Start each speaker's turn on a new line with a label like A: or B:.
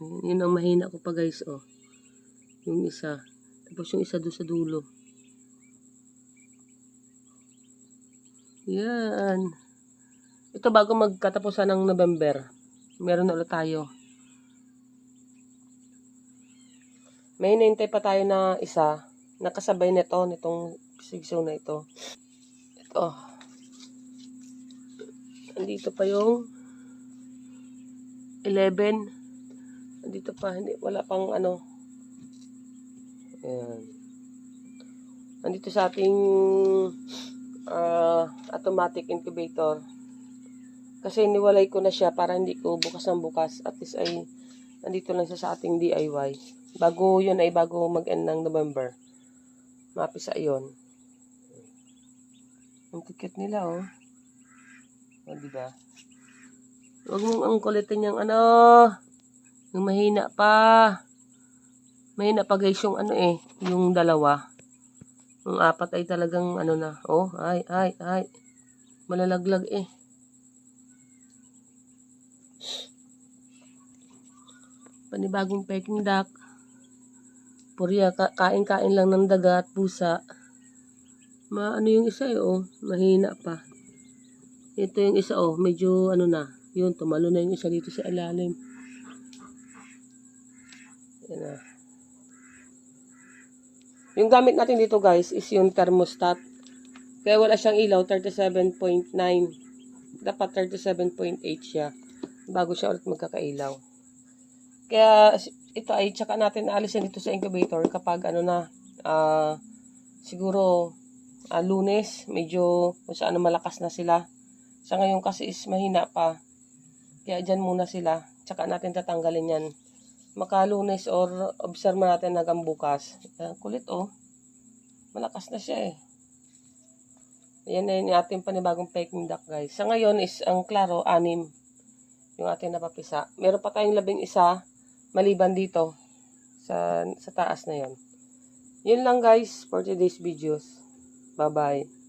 A: Yun ang mahina ko pa guys, oh. Yung isa. Tapos yung isa doon sa dulo. Yan. Ito bago magkatapusan ng November. Meron na ulit tayo. May hinihintay pa tayo na isa. Nakasabay nito, nitong sigsaw na ito. Ito. Andito pa yung 11. Andito pa, hindi, wala pang ano. Ayan. Andito sa ating automatic incubator. Kasi niwalay ko na siya para hindi ko bukas ng bukas. At least ay nandito lang siya sa ating DIY. Bago yun ay bago mag-end ng November. Mapisa yun. Ang ticket nila, oh. O, diba? Huwag mong ang kulitin yung ano. Yung mahina pa. Mahina pa guys yung ano eh. Yung dalawa. Yung apat ay talagang ano na. Oh, ay. Malalaglag eh. Panibagong peking duck. Purya, kain-kain lang ng daga at pusa. Ano yung isa eh, oh. Mahina pa. Ito yung isa, oh. Medyo ano na. Yun, tumalo na yung isa dito sa ilalim. Yan na. Yung gamit natin dito guys is yung thermostat. Kaya wala siyang ilaw, 37.9. Dapat 37.8 siya. Bago siya ulit magkakailaw. Kaya ito ay tsaka natin aalisin dito sa incubator kapag ano na, siguro Lunes, medyo kung saan malakas na sila. Sa ngayon kasi is mahina pa. Kaya dyan muna sila. Tsaka natin tatanggalin yan. Maka Lunes or observe natin hanggang bukas. Kulit oh. Malakas na siya eh. Ayan na yung ating panibagong peking duck guys. Sa ngayon is ang klaro, 6. Yung ating napapisa. Meron pa tayong 11 maliban dito. Sa taas na yon. Yun lang guys for today's videos. Bye-bye.